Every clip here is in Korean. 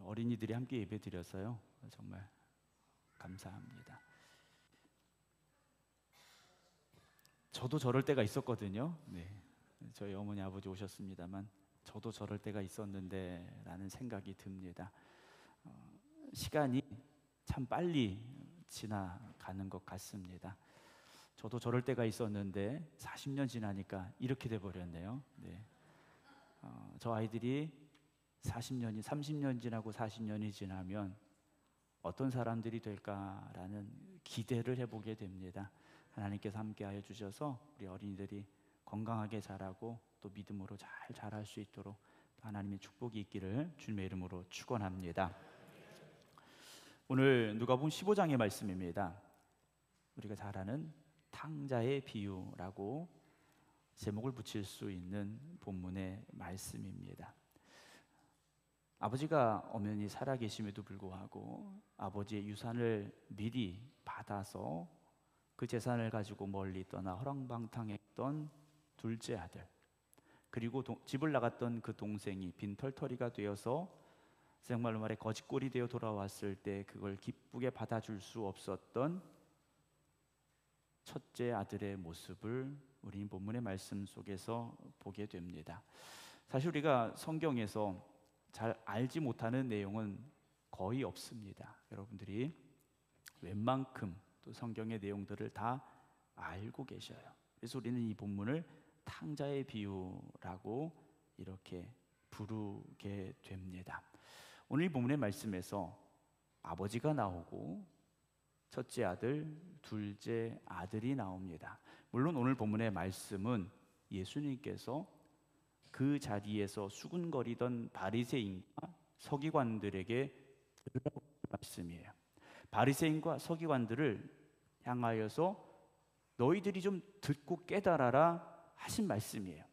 어린이들이 함께 예배 드려서요, 정말 감사합니다. 저도 저럴 때가 있었거든요. 네, 저희 어머니 아버지 오셨습니다만 저도 저럴 때가 있었는데 라는 생각이 듭니다. 시간이 참 빨리 지나가는 것 같습니다. 저도 저럴 때가 있었는데 40년 지나니까 이렇게 돼버렸네요. 네. 저 아이들이 30년 지나고 40년이 지나면 어떤 사람들이 될까라는 기대를 해보게 됩니다. 하나님께서 함께하여 주셔서 우리 어린이들이 건강하게 자라고 또 믿음으로 잘 자랄 수 있도록 하나님의 축복이 있기를 주님의 이름으로 축원합니다. 오늘 누가복음 15장의 말씀입니다. 우리가 잘 아는 탕자의 비유라고 제목을 붙일 수 있는 본문의 말씀입니다. 아버지가 엄연히 살아계심에도 불구하고 아버지의 유산을 미리 받아서 그 재산을 가지고 멀리 떠나 허랑방탕했던 둘째 아들, 그리고 집을 나갔던 그 동생이 빈털터리가 되어서 정말로 말해 거지꼴이 되어 돌아왔을 때 그걸 기쁘게 받아줄 수 없었던 첫째 아들의 모습을 우리 본문의 말씀 속에서 보게 됩니다. 사실 우리가 성경에서 잘 알지 못하는 내용은 거의 없습니다. 여러분들이 웬만큼 또 성경의 내용들을 다 알고 계셔요. 그래서 우리는 이 본문을 탕자의 비유라고 이렇게 부르게 됩니다. 오늘 이 본문의 말씀에서 아버지가 나오고 첫째 아들, 둘째 아들이 나옵니다. 물론 오늘 본문의 말씀은 예수님께서 그 자리에서 수군거리던 바리새인과 서기관들에게 들으라고 말씀이에요. 바리새인과 서기관들을 향하여서 너희들이 좀 듣고 깨달아라 하신 말씀이에요.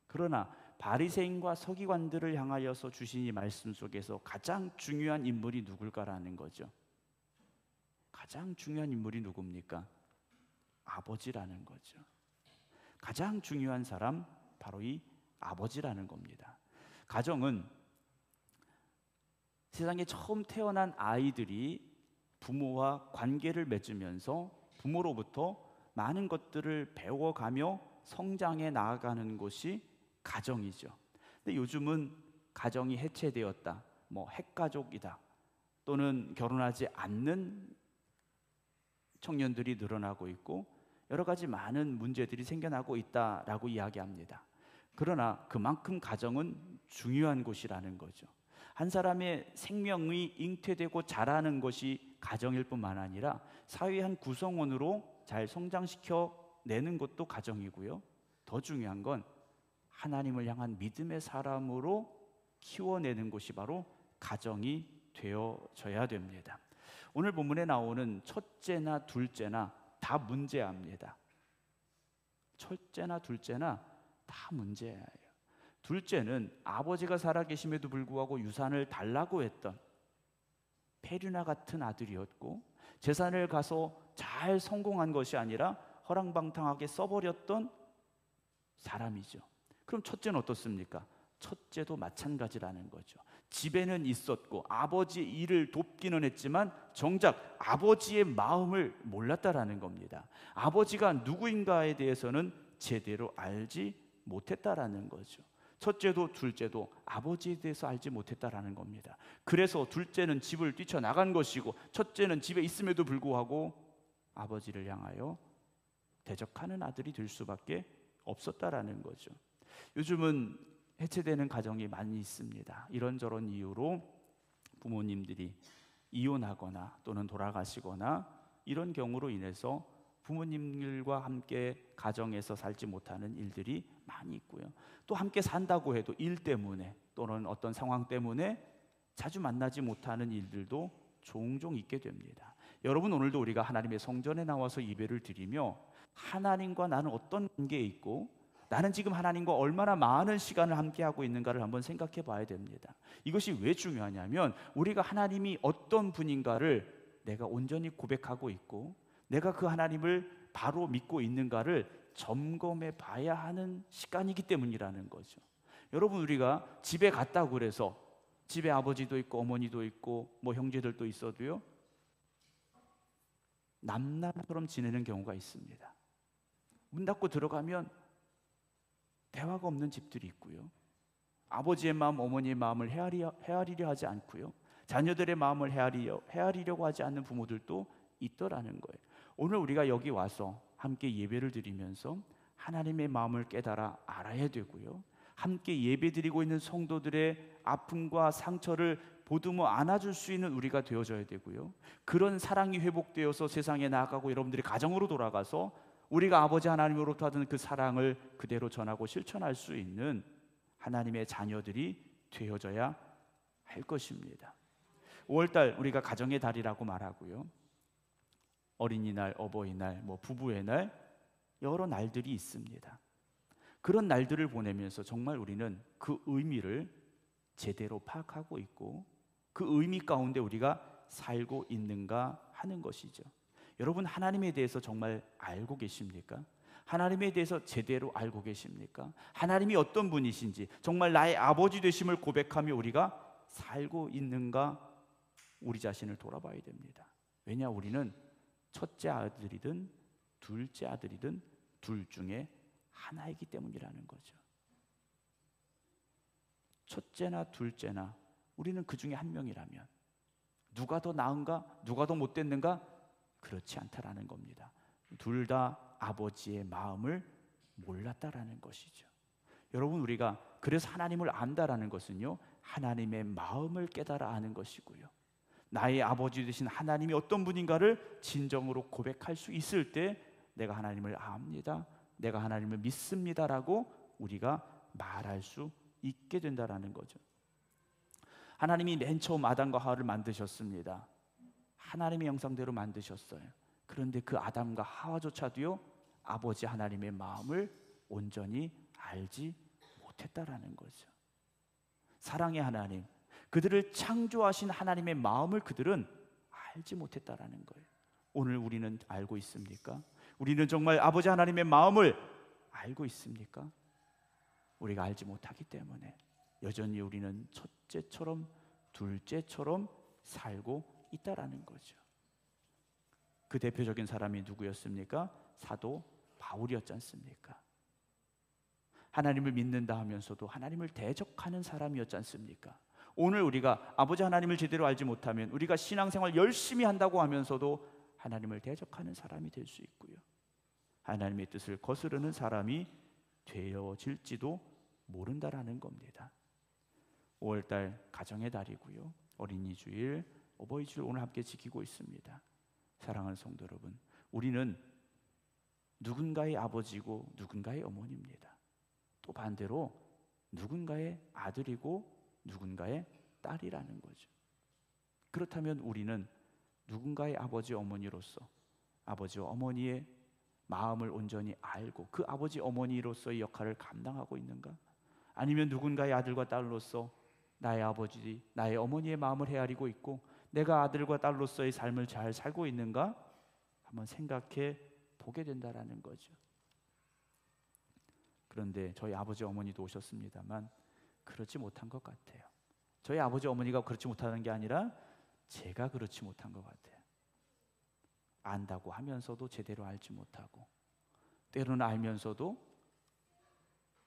그러나 바리새인과 서기관들을 향하여서 주신 이 말씀 속에서 가장 중요한 인물이 누굴까라는 거죠. 가장 중요한 인물이 누굽니까? 아버지라는 거죠. 가장 중요한 사람 바로 이 아버지라는 겁니다. 가정은 세상에 처음 태어난 아이들이 부모와 관계를 맺으면서 부모로부터 많은 것들을 배워가며 성장해 나아가는 곳이 가정이죠. 근데 요즘은 가정이 해체되었다, 핵가족이다, 또는 결혼하지 않는 청년들이 늘어나고 있고 여러 가지 많은 문제들이 생겨나고 있다라고 이야기합니다. 그러나 그만큼 가정은 중요한 곳이라는 거죠. 한 사람의 생명이 잉태되고 자라는 것이 가정일 뿐만 아니라 사회의 한 구성원으로 잘 성장시켜 내는 것도 가정이고요. 더 중요한 건 하나님을 향한 믿음의 사람으로 키워내는 것이 바로 가정이 되어져야 됩니다. 오늘 본문에 나오는 첫째나 둘째나 다 문제합니다. 첫째나 둘째나 다 문제예요. 둘째는 아버지가 살아계심에도 불구하고 유산을 달라고 했던 페류나 같은 아들이었고 재산을 가서 잘 성공한 것이 아니라 허랑방탕하게 써버렸던 사람이죠. 그럼 첫째는 어떻습니까? 첫째도 마찬가지라는 거죠. 집에는 있었고 아버지의 일을 돕기는 했지만 정작 아버지의 마음을 몰랐다라는 겁니다. 아버지가 누구인가에 대해서는 제대로 알지 못했다라는 거죠. 첫째도 둘째도 아버지에 대해서 알지 못했다라는 겁니다. 그래서 둘째는 집을 뛰쳐나간 것이고 첫째는 집에 있음에도 불구하고 아버지를 향하여 대적하는 아들이 될 수밖에 없었다라는 거죠. 요즘은 해체되는 가정이 많이 있습니다. 이런저런 이유로 부모님들이 이혼하거나 또는 돌아가시거나 이런 경우로 인해서 부모님들과 함께 가정에서 살지 못하는 일들이 많이 있고요. 또 함께 산다고 해도 일 때문에 또는 어떤 상황 때문에 자주 만나지 못하는 일들도 종종 있게 됩니다. 여러분, 오늘도 우리가 하나님의 성전에 나와서 예배를 드리며 하나님과 나는 어떤 관계에 있고 나는 지금 하나님과 얼마나 많은 시간을 함께하고 있는가를 한번 생각해 봐야 됩니다. 이것이 왜 중요하냐면 우리가 하나님이 어떤 분인가를 내가 온전히 고백하고 있고 내가 그 하나님을 바로 믿고 있는가를 점검해 봐야 하는 시간이기 때문이라는 거죠. 여러분, 우리가 집에 갔다고 그래서 집에 아버지도 있고 어머니도 있고 뭐 형제들도 있어도요, 남남처럼 지내는 경우가 있습니다. 문 닫고 들어가면 대화가 없는 집들이 있고요, 아버지의 마음, 어머니의 마음을 헤아리려 하지 않고요, 자녀들의 마음을 헤아리려고 하지 않는 부모들도 있더라는 거예요. 오늘 우리가 여기 와서 함께 예배를 드리면서 하나님의 마음을 깨달아 알아야 되고요, 함께 예배드리고 있는 성도들의 아픔과 상처를 보듬어 안아줄 수 있는 우리가 되어져야 되고요, 그런 사랑이 회복되어서 세상에 나아가고 여러분들이 가정으로 돌아가서 우리가 아버지 하나님으로부터 받은 그 사랑을 그대로 전하고 실천할 수 있는 하나님의 자녀들이 되어져야 할 것입니다. 5월달 우리가 가정의 달이라고 말하고요, 어린이날, 어버이날, 부부의 날, 여러 날들이 있습니다. 그런 날들을 보내면서 정말 우리는 그 의미를 제대로 파악하고 있고 그 의미 가운데 우리가 살고 있는가 하는 것이죠. 여러분, 하나님에 대해서 정말 알고 계십니까? 하나님에 대해서 제대로 알고 계십니까? 하나님이 어떤 분이신지 정말 나의 아버지 되심을 고백하며 우리가 살고 있는가, 우리 자신을 돌아봐야 됩니다. 왜냐, 우리는 첫째 아들이든 둘째 아들이든 둘 중에 하나이기 때문이라는 거죠. 첫째나 둘째나 우리는 그 중에 한 명이라면 누가 더 나은가, 누가 더 못됐는가? 그렇지 않다라는 겁니다. 둘 다 아버지의 마음을 몰랐다라는 것이죠. 여러분, 우리가 그래서 하나님을 안다라는 것은요, 하나님의 마음을 깨달아 아는 것이고요, 나의 아버지 되신 하나님이 어떤 분인가를 진정으로 고백할 수 있을 때 내가 하나님을 압니다, 내가 하나님을 믿습니다라고 우리가 말할 수 있게 된다라는 거죠. 하나님이 맨 처음 아담과 하와를 만드셨습니다. 하나님의 형상대로 만드셨어요. 그런데 그 아담과 하와조차도요, 아버지 하나님의 마음을 온전히 알지 못했다라는 거죠. 사랑의 하나님, 그들을 창조하신 하나님의 마음을 그들은 알지 못했다라는 거예요. 오늘 우리는 알고 있습니까? 우리는 정말 아버지 하나님의 마음을 알고 있습니까? 우리가 알지 못하기 때문에 여전히 우리는 첫째처럼 둘째처럼 살고 있다라는 거죠. 그 대표적인 사람이 누구였습니까? 사도 바울이었지 않습니까? 하나님을 믿는다 하면서도 하나님을 대적하는 사람이었지 않습니까? 오늘 우리가 아버지 하나님을 제대로 알지 못하면 우리가 신앙생활 열심히 한다고 하면서도 하나님을 대적하는 사람이 될 수 있고요, 하나님의 뜻을 거스르는 사람이 되어질지도 모른다라는 겁니다. 5월달 가정의 달이고요, 어린이 주일, 어버이 주일 오늘 함께 지키고 있습니다. 사랑하는 성도 여러분, 우리는 누군가의 아버지고 누군가의 어머니입니다. 또 반대로 누군가의 아들이고 누군가의 딸이라는 거죠. 그렇다면 우리는 누군가의 아버지 어머니로서 아버지와 어머니의 마음을 온전히 알고 그 아버지 어머니로서의 역할을 감당하고 있는가? 아니면 누군가의 아들과 딸로서 나의 아버지, 나의 어머니의 마음을 헤아리고 있고 내가 아들과 딸로서의 삶을 잘 살고 있는가? 한번 생각해 보게 된다라는 거죠. 그런데 저희 아버지 어머니도 오셨습니다만 그렇지 못한 것 같아요. 저희 아버지 어머니가 그렇지 못하는 게 아니라 제가 그렇지 못한 것 같아요. 안다고 하면서도 제대로 알지 못하고, 때로는 알면서도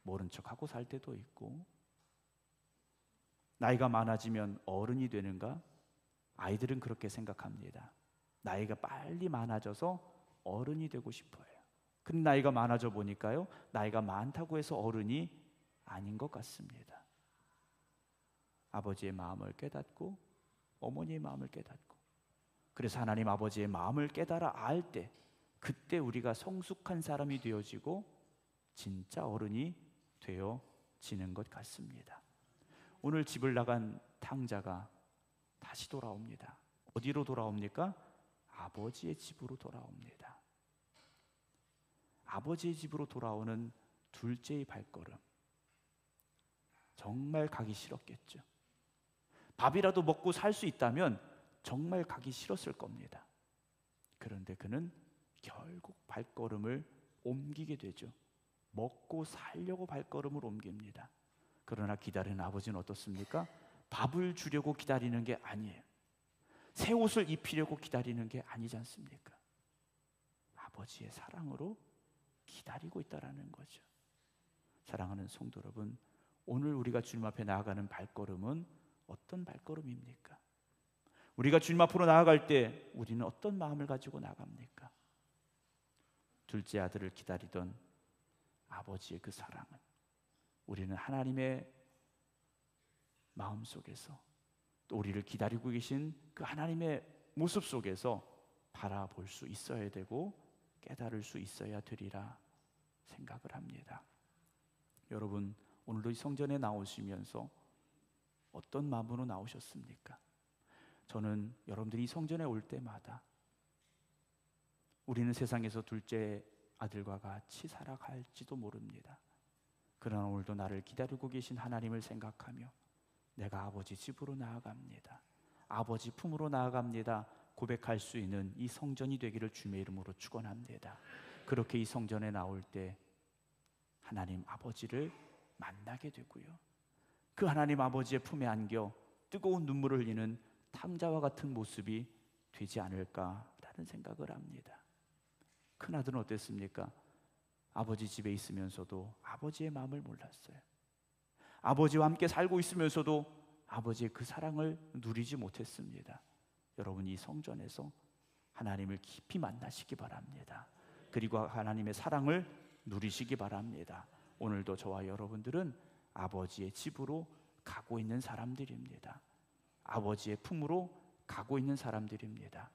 모른 척하고 살 때도 있고, 나이가 많아지면 어른이 되는가? 아이들은 그렇게 생각합니다. 나이가 빨리 많아져서 어른이 되고 싶어요. 근데 나이가 많아져 보니까요, 나이가 많다고 해서 어른이 아닌 것 같습니다. 아버지의 마음을 깨닫고 어머니의 마음을 깨닫고, 그래서 하나님 아버지의 마음을 깨달아 알 때 그때 우리가 성숙한 사람이 되어지고 진짜 어른이 되어지는 것 같습니다. 오늘 집을 나간 탕자가 다시 돌아옵니다. 어디로 돌아옵니까? 아버지의 집으로 돌아옵니다. 아버지의 집으로 돌아오는 둘째의 발걸음, 정말 가기 싫었겠죠. 밥이라도 먹고 살 수 있다면 정말 가기 싫었을 겁니다. 그런데 그는 결국 발걸음을 옮기게 되죠. 먹고 살려고 발걸음을 옮깁니다. 그러나 기다리는 아버지는 어떻습니까? 밥을 주려고 기다리는 게 아니에요. 새 옷을 입히려고 기다리는 게 아니지 않습니까? 아버지의 사랑으로 기다리고 있다라는 거죠. 사랑하는 성도 여러분, 오늘 우리가 주님 앞에 나아가는 발걸음은 어떤 발걸음입니까? 우리가 주님 앞으로 나아갈 때 우리는 어떤 마음을 가지고 나갑니까? 둘째 아들을 기다리던 아버지의 그 사랑은 우리는 하나님의 마음 속에서 또 우리를 기다리고 계신 그 하나님의 모습 속에서 바라볼 수 있어야 되고 깨달을 수 있어야 되리라 생각을 합니다. 여러분, 오늘도 이 성전에 나오시면서 어떤 마음으로 나오셨습니까? 저는 여러분들이 이 성전에 올 때마다 우리는 세상에서 둘째 아들과 같이 살아갈지도 모릅니다. 그러나 오늘도 나를 기다리고 계신 하나님을 생각하며 내가 아버지 집으로 나아갑니다, 아버지 품으로 나아갑니다 고백할 수 있는 이 성전이 되기를 주님의 이름으로 축원합니다. 그렇게 이 성전에 나올 때 하나님 아버지를 만나게 되고요, 그 하나님 아버지의 품에 안겨 뜨거운 눈물을 흘리는 탕자와 같은 모습이 되지 않을까라는 생각을 합니다. 큰아들은 어땠습니까? 아버지 집에 있으면서도 아버지의 마음을 몰랐어요. 아버지와 함께 살고 있으면서도 아버지의 그 사랑을 누리지 못했습니다. 여러분, 이 성전에서 하나님을 깊이 만나시기 바랍니다. 그리고 하나님의 사랑을 누리시기 바랍니다. 오늘도 저와 여러분들은 아버지의 집으로 가고 있는 사람들입니다. 아버지의 품으로 가고 있는 사람들입니다.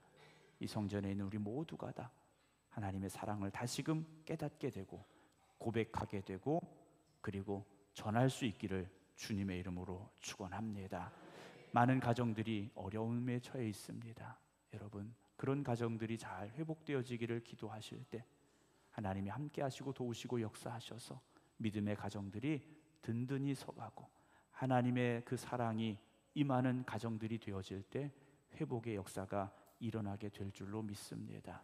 이 성전에 있는 우리 모두가 다 하나님의 사랑을 다시금 깨닫게 되고 고백하게 되고 그리고 전할 수 있기를 주님의 이름으로 축원합니다. 많은 가정들이 어려움에 처해 있습니다. 여러분, 그런 가정들이 잘 회복되어지기를 기도하실 때 하나님이 함께 하시고 도우시고 역사하셔서 믿음의 가정들이 든든히 서가고 하나님의 그 사랑이 임하는 가정들이 되어질 때 회복의 역사가 일어나게 될 줄로 믿습니다.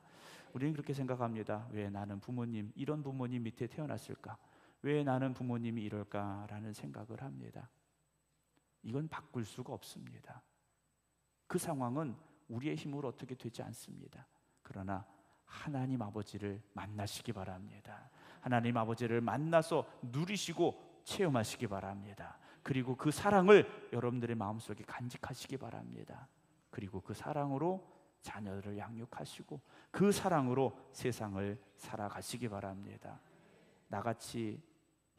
우리는 그렇게 생각합니다. 왜 나는 부모님, 이런 부모님 밑에 태어났을까? 왜 나는 부모님이 이럴까라는 생각을 합니다. 이건 바꿀 수가 없습니다. 그 상황은 우리의 힘으로 어떻게 되지 않습니다. 그러나 하나님 아버지를 만나시기 바랍니다. 하나님 아버지를 만나서 누리시고 체험하시기 바랍니다. 그리고 그 사랑을 여러분들의 마음속에 간직하시기 바랍니다. 그리고 그 사랑으로 자녀들을 양육하시고 그 사랑으로 세상을 살아가시기 바랍니다. 나같이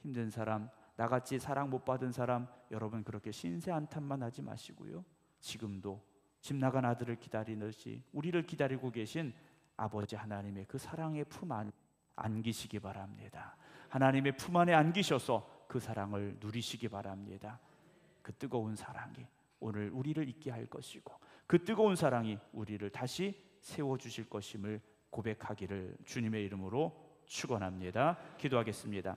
힘든 사람, 나같이 사랑 못 받은 사람, 여러분 그렇게 신세 한탄만 하지 마시고요, 지금도 집 나간 아들을 기다리듯이 우리를 기다리고 계신 아버지 하나님의 그 사랑의 품 안에 안기시기 바랍니다. 하나님의 품 안에 안기셔서 그 사랑을 누리시기 바랍니다. 그 뜨거운 사랑이 오늘 우리를 있게 할 것이고 그 뜨거운 사랑이 우리를 다시 세워주실 것임을 고백하기를 주님의 이름으로 축원합니다. 기도하겠습니다.